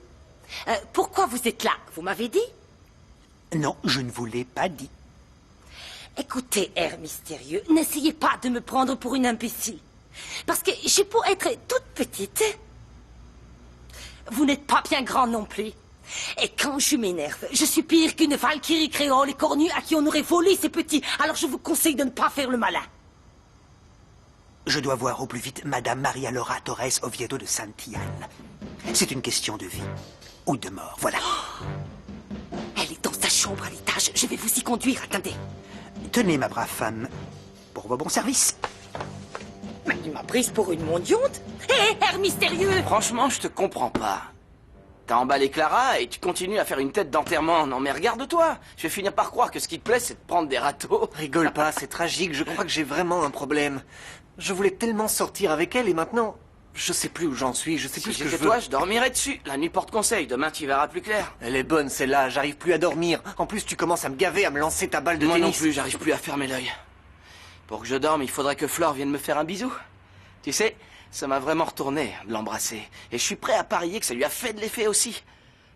Pourquoi vous êtes là? Vous m'avez dit? Non, je ne vous l'ai pas dit. Écoutez, air mystérieux, n'essayez pas de me prendre pour une imbécile. Parce que j'ai beau être toute petite, vous n'êtes pas bien grand non plus. Et quand je m'énerve, je suis pire qu'une valkyrie créole et cornue à qui on aurait volé ses petits. Alors je vous conseille de ne pas faire le malin. Je dois voir au plus vite Madame Maria Laura Torres Oviedo de Santian. C'est une question de vie ou de mort, voilà. chambre à l'étage. Je vais vous y conduire, attendez. Tenez, ma brave femme, pour vos bons services. Mais il m'a prise pour une mondionte. Hé, air mystérieux! Franchement, je te comprends pas. T'as emballé Clara et tu continues à faire une tête d'enterrement. Non mais regarde-toi. Je vais finir par croire que ce qui te plaît, c'est de prendre des râteaux. Rigole pas, c'est tragique. Je crois que j'ai vraiment un problème. Je voulais tellement sortir avec elle et maintenant, je sais plus où j'en suis. Je sais plus Si ce que je j'étais veux. toi, je dormirais dessus. La nuit porte conseil. Demain, tu verras plus clair. Elle est bonne, celle-là. J'arrive plus à dormir. En plus, tu commences à me gaver, à me lancer ta balle de Moi tennis. non plus, j'arrive plus à fermer l'œil. Pour que je dorme, il faudrait que Flore vienne me faire un bisou. Tu sais, ça m'a vraiment retourné de l'embrasser. Et je suis prêt à parier que ça lui a fait de l'effet aussi.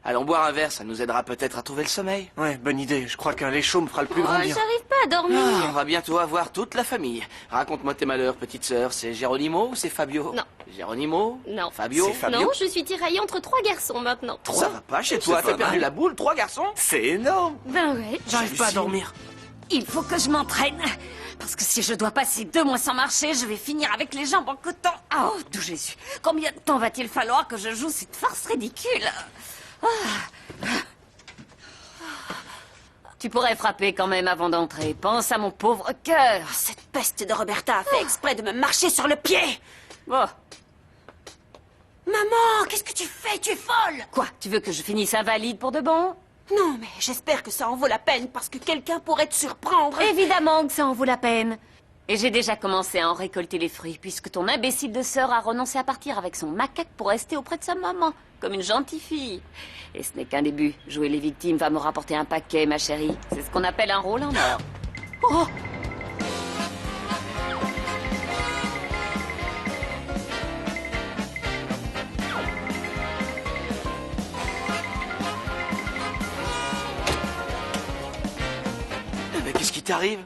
Allons boire un verre, ça nous aidera peut-être à trouver le sommeil. Ouais, bonne idée. Je crois qu'un lait chaud me fera le plus grand bien. J'arrive pas à dormir. Ah, on va bientôt avoir toute la famille. Raconte-moi tes malheurs, petite sœur. C'est Geronimo ou c'est Fabio? Non. Geronimo? Non. Fabio? Non, je suis tiraillée entre 3 garçons maintenant. Ça va pas chez toi, C'est t'as pas perdu mal. la boule, 3 garçons? C'est énorme. Ben ouais. J'arrive pas à dormir. Il faut que je m'entraîne. Parce que si je dois passer 2 mois sans marcher, je vais finir avec les jambes en coton. Oh, d'où Jésus. Combien de temps va-t-il falloir que je joue cette farce ridicule? Tu pourrais frapper quand même avant d'entrer. Pense à mon pauvre cœur. Cette peste de Roberta a fait exprès de me marcher sur le pied. Bon. Maman, qu'est-ce que tu fais? Tu es folle. Quoi? Tu veux que je finisse invalide pour de bon? Non, mais j'espère que ça en vaut la peine parce que quelqu'un pourrait te surprendre. Évidemment que ça en vaut la peine. Et j'ai déjà commencé à en récolter les fruits, puisque ton imbécile de sœur a renoncé à partir avec son macaque pour rester auprès de sa maman, comme une gentille fille. Et ce n'est qu'un début. Jouer les victimes va me rapporter un paquet, ma chérie. C'est ce qu'on appelle un rôle en or. Oh! Mais qu'est-ce qui t'arrive?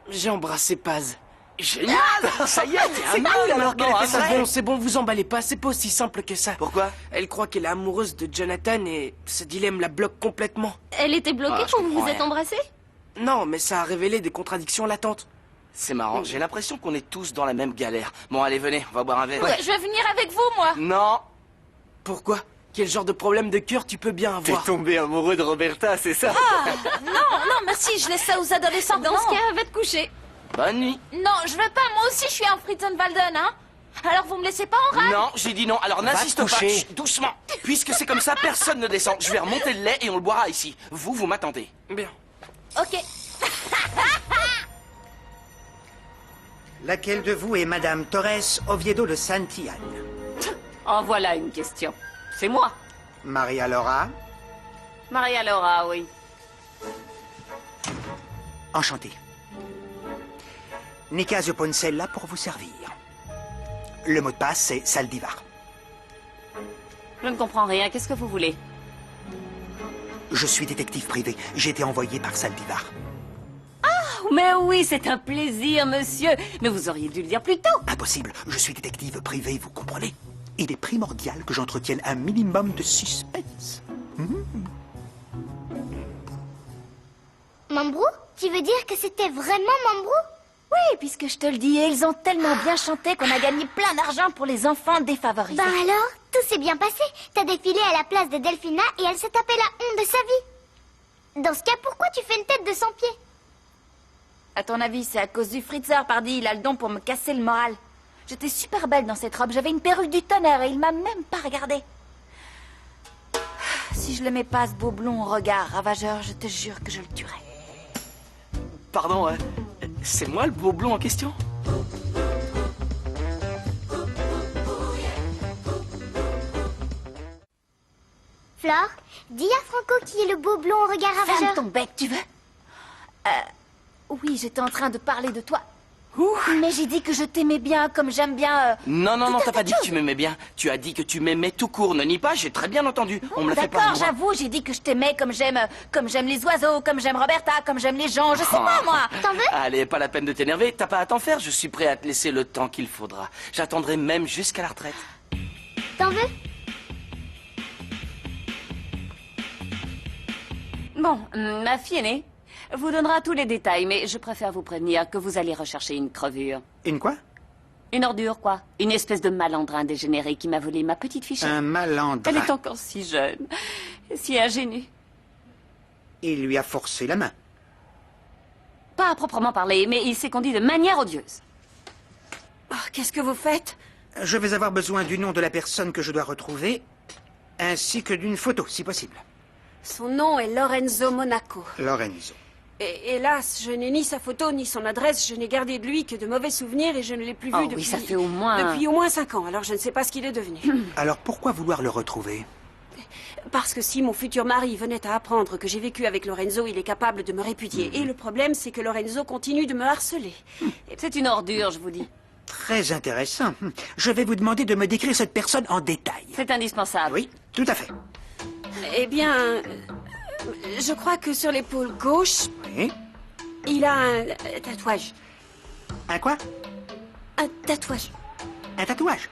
J'ai embrassé Paz. Génial! Ça y est, t'es un C'est cool homme alors qu'elle maintenant, fait ça. vrai. C'est bon, vous emballez pas, c'est pas aussi simple que ça. Pourquoi? Elle croit qu'elle est amoureuse de Jonathan et ce dilemme la bloque complètement. Elle était bloquée Ah, je quand vous comprends vous êtes rien. embrassés? Non, mais ça a révélé des contradictions latentes. C'est marrant, j'ai l'impression qu'on est tous dans la même galère. Bon, allez, venez, on va boire un verre. Ouais, je vais venir avec vous, moi. Non! Pourquoi? Quel genre de problème de cœur tu peux bien avoir? T'es tombé amoureux de Roberta, c'est ça? Non, merci, je laisse ça aux adolescents. Dans ce cas, va te coucher. Bonne nuit. Non, je veux pas, moi aussi je suis un Fritzenwalden, hein. Alors vous me laissez pas en rade? Non, j'ai dit non, alors n'insiste te pas. coucher. Chut, doucement. Puisque c'est comme ça, personne ne descend. Je vais remonter le lait et on le boira ici. Vous m'attendez. Bien. Ok. Laquelle de vous est Madame Torres Oviedo de Santillane? En voilà une question. C'est moi. Maria Laura? Maria Laura, oui. Enchanté. Nicasio Poncella pour vous servir. Le mot de passe, c'est Saldivar. Je ne comprends rien. Qu'est-ce que vous voulez? Je suis détective privé. J'ai été envoyé par Saldivar. Mais oui, c'est un plaisir, monsieur. Mais vous auriez dû le dire plus tôt. Impossible. Je suis détective privé, vous comprenez? Il est primordial que j'entretienne un minimum de suspense. Mambrou? Tu veux dire que c'était vraiment Mambrou? Oui, puisque je te le dis, ils ont tellement bien chanté qu'on a gagné plein d'argent pour les enfants défavorisés. Ben alors, tout s'est bien passé. T'as défilé à la place de Delphina et elle s'est tapée la honte de sa vie. Dans ce cas, pourquoi tu fais une tête de 100 pieds? À ton avis, c'est à cause du Fritzer, pardi, il a le don pour me casser le moral. J'étais super belle dans cette robe, j'avais une perruque du tonnerre et il m'a même pas regardée. Si je l'aimais pas, ce beau blond au regard ravageur, je te jure que je le tuerais. Pardon, c'est moi le beau blond en question? Flore, dis à Franco qui est le beau blond au regard Ferme ravageur. ton bec, tu veux? Oui, j'étais en train de parler de toi. Mais j'ai dit que je t'aimais bien, comme j'aime bien... Non, t'as pas dit que tu m'aimais bien. Tu as dit que tu m'aimais tout court. Ne nie pas, j'ai très bien entendu. On me l'a fait pas. D'accord, j'avoue, j'ai dit que je t'aimais comme j'aime les oiseaux, comme j'aime Roberta, comme j'aime les gens, je sais pas moi. T'en veux? Allez, pas la peine de t'énerver, t'as pas à t'en faire. Je suis prêt à te laisser le temps qu'il faudra. J'attendrai même jusqu'à la retraite. T'en veux? Bon, ma fille aînée vous donnera tous les détails, mais je préfère vous prévenir que vous allez rechercher une crevure. Une quoi? Une ordure, quoi. Une espèce de malandrin dégénéré qui m'a volé ma petite fichette. Un malandrin. Elle est encore si jeune, si ingénue. Il lui a forcé la main. Pas à proprement parler, mais il s'est conduit de manière odieuse. Oh, qu'est-ce que vous faites? Je vais avoir besoin du nom de la personne que je dois retrouver, ainsi que d'une photo, si possible. Son nom est Lorenzo Monaco. Lorenzo. Et hélas, je n'ai ni sa photo ni son adresse. Je n'ai gardé de lui que de mauvais souvenirs et je ne l'ai plus vu depuis... ça fait au moins... Depuis au moins 5 ans, alors je ne sais pas ce qu'il est devenu. Alors pourquoi vouloir le retrouver? Parce que si mon futur mari venait à apprendre que j'ai vécu avec Lorenzo, il est capable de me répudier. Et le problème, c'est que Lorenzo continue de me harceler. C'est une ordure, je vous dis. Très intéressant. Je vais vous demander de me décrire cette personne en détail. C'est indispensable. Oui, tout à fait. Eh bien, je crois que sur l'épaule gauche, Oui. il a un tatouage. Un quoi? Un tatouage. Un tatouage?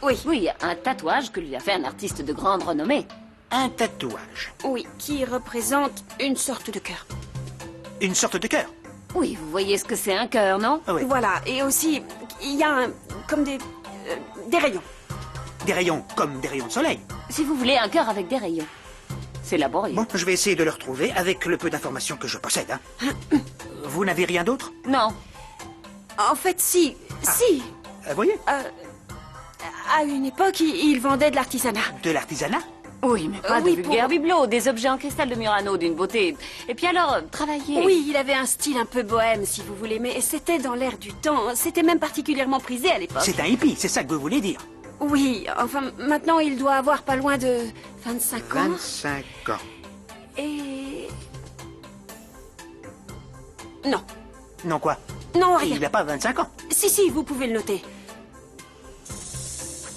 Oui. Oui, un tatouage que lui a fait un artiste de grande renommée. Un tatouage? Oui, qui représente une sorte de cœur. Une sorte de cœur? Oui, vous voyez ce que c'est un cœur, non? Oui. Voilà, et aussi, il y a comme des rayons. Des rayons, comme des rayons de soleil. Si vous voulez, un cœur avec des rayons. C'est laborieux. Bon, je vais essayer de le retrouver avec le peu d'informations que je possède. Hein. Vous n'avez rien d'autre? Non. En fait, si. Si. Vous voyez? À une époque, il vendait de l'artisanat. De l'artisanat? Oui, mais pas de vulgaire bibelot, des objets en cristal de Murano d'une beauté. Et puis alors, travailler. Oui, il avait un style un peu bohème, si vous voulez, mais c'était dans l'air du temps. C'était même particulièrement prisé à l'époque. C'est un hippie, c'est ça que vous voulez dire? Oui, enfin, maintenant, il doit avoir pas loin de 25 ans. 25 ans. Et... Non. Non quoi? Non, rien. Il n'a pas 25 ans. Si, vous pouvez le noter.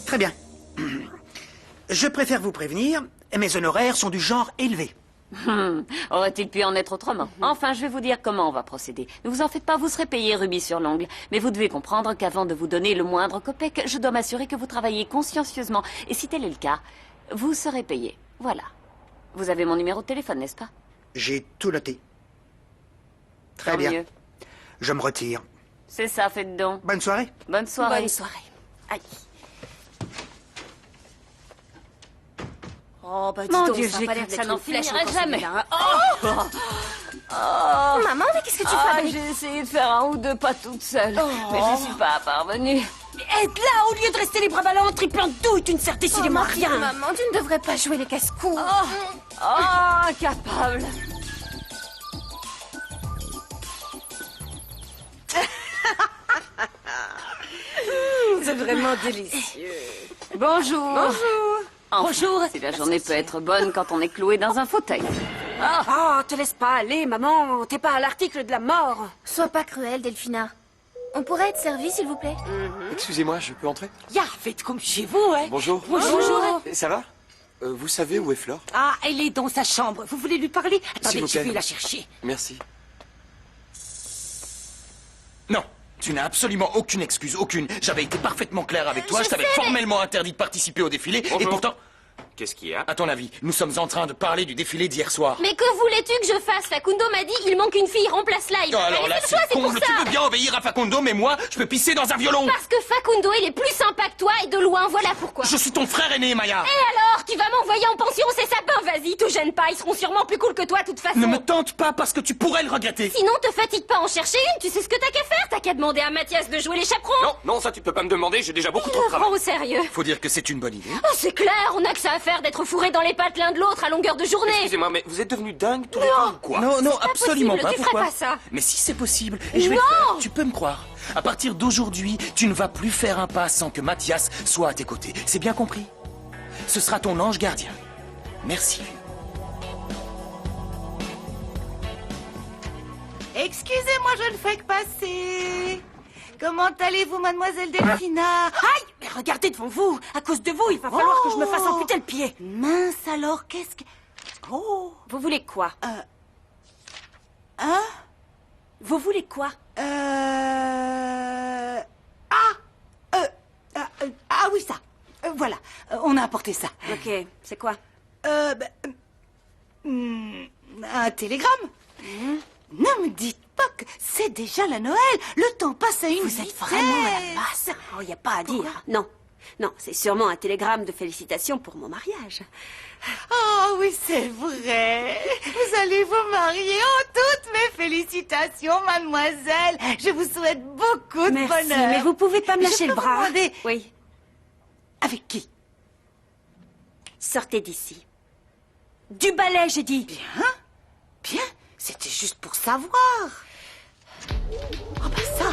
Très bien. Je préfère vous prévenir, mes honoraires sont du genre élevé. Aurait-il pu en être autrement? Enfin, je vais vous dire comment on va procéder. Ne vous en faites pas, vous serez payé rubis sur l'ongle. Mais vous devez comprendre qu'avant de vous donner le moindre copec, je dois m'assurer que vous travaillez consciencieusement. Et si tel est le cas, vous serez payé. Voilà. Vous avez mon numéro de téléphone, n'est-ce pas? J'ai tout noté. Très Tant bien. mieux. Je me retire. C'est ça, faites donc. Bonne soirée. Bonne soirée. Bonne soirée. Aïe. Oh, bah, Mon donc, Dieu, ça j'ai a pas cru l'air que ça d'être n'en une flèche finirait encore, jamais. celui-là, Oh. Maman, mais qu'est-ce que tu fabriques? J'ai essayé de faire un ou deux pas toute seule, mais je suis pas parvenue. Aide là, au lieu de rester les bras ballants, triplant de douille, tu ne sers décidément rien. Maman, tu ne devrais pas jouer les casse-cou. Oh, incapable. C'est vraiment délicieux. Bonjour. Bonjour. Enfin, bonjour. Si la journée peut être bonne quand on est cloué dans un fauteuil. Oh, te laisse pas aller, maman. T'es pas à l'article de la mort. Sois pas cruelle, Delphina. On pourrait être servi, s'il vous plaît? Excusez-moi, je peux entrer? Ya, faites comme chez vous, hein. Bonjour. Bonjour. Ça va? Vous savez où est Flore? Ah, elle est dans sa chambre. Vous voulez lui parler? S'il Attendez, vous je plaît. vais la chercher. Merci. Non, tu n'as absolument aucune excuse, aucune. J'avais été parfaitement clair avec toi, je t'avais sais, mais- formellement interdit de participer au défilé, et Bonjour. pourtant... Qu'est-ce qu'il y a? À ton avis, nous sommes en train de parler du défilé d'hier soir. Mais que voulais-tu que je fasse? Facundo m'a dit, il manque une fille, remplace-la. Il Oh, m'a alors pas là, laissé c'est le choix, c'est pour comble, ça. tu peux bien obéir à Facundo, mais moi, je peux pisser dans un violon. Parce que Facundo, il est plus sympa que toi, et de loin, voilà pourquoi. Je suis ton frère aîné, Maya. Et alors, tu vas m'envoyer en pension, c'est sapin, vas-y, te gêne pas, ils seront sûrement plus cool que toi, de toute façon. Ne me tente pas parce que tu pourrais le regretter. Sinon, te fatigue pas à en chercher une, tu sais ce que t'as qu'à faire, t'as qu'à demander à Mathias de jouer les chaperons. Non, ça tu peux pas me demander, j'ai déjà beaucoup trop de Le travail. prends au sérieux. Faut dire que c'est une bonne idée. Oh, c'est clair, on a que ça à faire d'être fourrés dans les pattes l'un de l'autre à longueur de journée. Excusez-moi, mais vous êtes devenus dingues tous les deux ou quoi? Non, pas absolument possible, pas. tu ferais Pourquoi? pas ça. Mais si c'est possible, et je vais le Non. faire, tu peux me croire. À partir d'aujourd'hui, tu ne vas plus faire un pas sans que Mathias soit à tes côtés. C'est bien compris? Ce sera ton ange gardien. Merci. Excusez-moi, je ne fais que passer. Comment allez-vous, mademoiselle Delphina? Aïe, mais regardez devant vous. À cause de vous, il va falloir que je me fasse amputer le pied. Mince alors, qu'est-ce que... Oh. Vous voulez quoi? Hein? Vous voulez quoi? Ah oui, ça. Voilà, on a apporté ça. Ok, c'est quoi? Un télégramme. Ne me dites pas que c'est déjà la Noël. Le temps passe à une Vous êtes vitesse. vraiment à la masse. Oh, y a pas à dire. Pourquoi? Non. Non, c'est sûrement un télégramme de félicitations pour mon mariage. Oh oui, c'est vrai. Vous allez vous marier. Oh, toutes mes félicitations, mademoiselle. Je vous souhaite beaucoup de Merci, bonheur. mais vous pouvez pas me lâcher Je le peux bras. vous demander- Oui. Avec qui? Sortez d'ici. Du balai, j'ai dit. Bien. C'était juste pour savoir. Oh bah ça.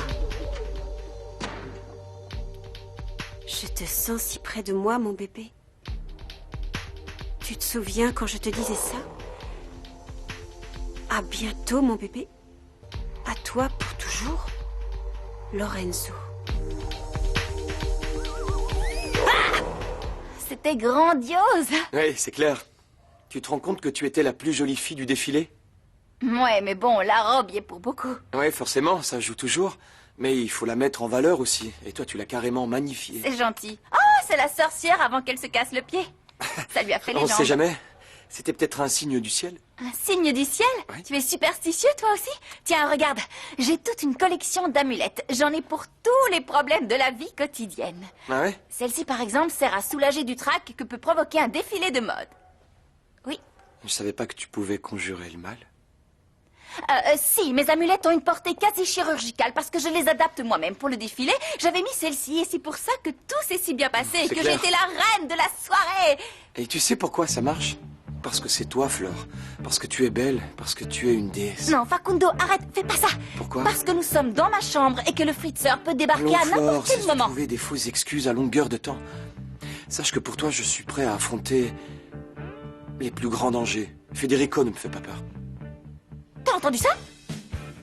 Je te sens si près de moi, mon bébé. Tu te souviens quand je te disais ça? À bientôt, mon bébé. À toi pour toujours, Lorenzo. C'était grandiose. Oui, c'est clair. Tu te rends compte que tu étais la plus jolie fille du défilé? Ouais, mais bon, la robe y est pour beaucoup. Oui, forcément, ça joue toujours. Mais il faut la mettre en valeur aussi. Et toi, tu l'as carrément magnifiée. C'est gentil. Oh, c'est la sorcière avant qu'elle se casse le pied. Ça lui a fait les On jambes. sait jamais. C'était peut-être un signe du ciel. Un signe du ciel? Tu es superstitieux, toi aussi? Tiens, regarde, j'ai toute une collection d'amulettes. J'en ai pour tous les problèmes de la vie quotidienne. Ah ouais? Celle-ci, par exemple, sert à soulager du trac que peut provoquer un défilé de mode. Oui. Je savais pas que tu pouvais conjurer le mal. Si, mes amulettes ont une portée quasi chirurgicale parce que je les adapte moi-même pour le défilé. J'avais mis celle-ci et c'est pour ça que tout s'est si bien passé et C'est que clair. j'étais la reine de la soirée. Et tu sais pourquoi ça marche? Parce que c'est toi, Flore. Parce que tu es belle. Parce que tu es une déesse. Non, Facundo, arrête, fais pas ça. Pourquoi? Parce que nous sommes dans ma chambre et que le Fritzer peut débarquer Allons, à Flore, n'importe quel cesse de moment. trouver des fausses excuses à longueur de temps. Sache que pour toi, je suis prêt à affronter les plus grands dangers. Federico ne me fait pas peur. T'as entendu ça?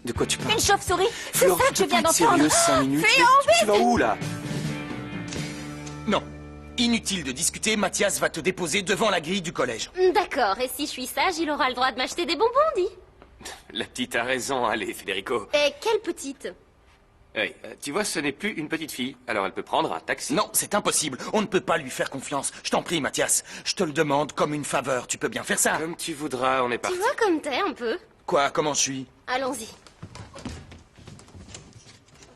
De quoi tu parles? Une chauve-souris. C'est Flore, ça tu que je peux viens être d'entendre. sérieuse 5 minutes? Fais Mais tu vas vite. où, là? Non. Inutile de discuter, Mathias va te déposer devant la grille du collège. D'accord, et si je suis sage, il aura le droit de m'acheter des bonbons, dit. La petite a raison, allez, Federico. Et quelle petite? Oui, tu vois, ce n'est plus une petite fille, alors elle peut prendre un taxi. Non, c'est impossible. On ne peut pas lui faire confiance. Je t'en prie, Mathias. Je te le demande comme une faveur. Tu peux bien faire ça. Comme tu voudras, on est Tu parti. vois comme t'es, un peu. Quoi? Comment je suis? Allons-y.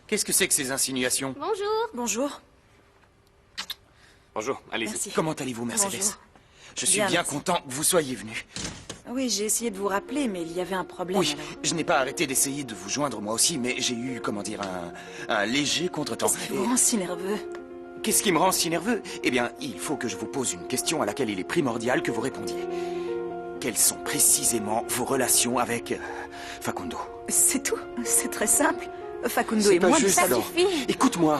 Qu'est-ce que c'est que ces insinuations? Bonjour. Bonjour. Bonjour, allez-y. Merci. Comment allez-vous, Mercedes? Bonjour. Je suis Bien, bien merci. content que vous soyez venu. Oui, j'ai essayé de vous rappeler, mais il y avait un problème. Oui, alors. je n'ai pas arrêté d'essayer de vous joindre moi aussi, mais j'ai eu, comment dire, un léger contretemps. Qu'est-ce qui vous rend si nerveux? Qu'est-ce qui me rend si nerveux? Eh bien, il faut que je vous pose une question à laquelle il est primordial que vous répondiez. Quelles sont précisément vos relations avec Facundo? C'est tout. C'est très simple. Facundo C'est et pas moi, juste, ça alors. suffit. Écoute-moi.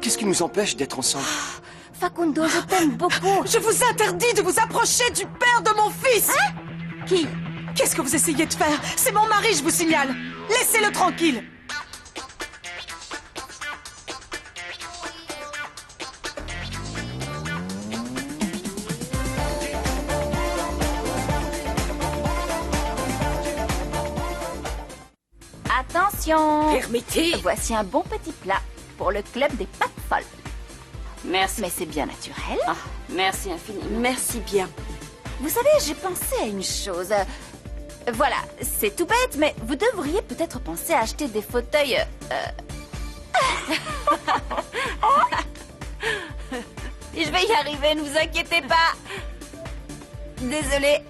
Qu'est-ce qui nous empêche d'être ensemble? Facundo, je t'aime beaucoup. Je vous interdis de vous approcher du père de mon fils. Hein? Qui? Qu'est-ce que vous essayez de faire? C'est mon mari, je vous signale. Laissez-le tranquille. Attention. Permettez. Voici un bon petit plat pour le club des pâtes folles. Merci. Mais c'est bien naturel. Ah, merci infiniment. Merci bien. Vous savez, j'ai pensé à une chose. Voilà, c'est tout bête, mais vous devriez peut-être penser à acheter des fauteuils... Je vais y arriver, ne vous inquiétez pas. Désolée.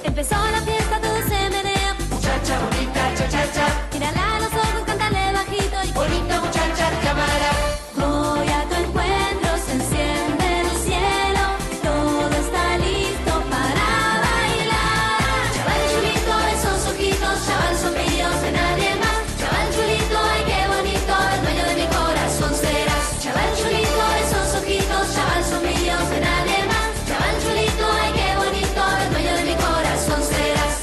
Empezó la fiesta, todo se menea. Muchacha bonita, cha cha cha. Mírala a los ojos, cántale bajito y bonita muchacha, llámala. Voy a tu encuentro, se enciende el cielo. Todo está listo para bailar. Chaval chulito, esos ojitos, chaval son míos de nadie más. Chaval chulito, ay qué bonito, el dueño de mi corazón serás. Chaval chulito, esos ojitos, chaval son míos de nadie más. Chaval chulito, ay qué bonito, el dueño de mi corazón serás.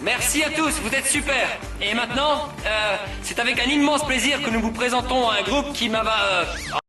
Merci à tous, vous êtes super. Et maintenant, c'est avec un immense plaisir que nous vous présentons un groupe qui m'avait...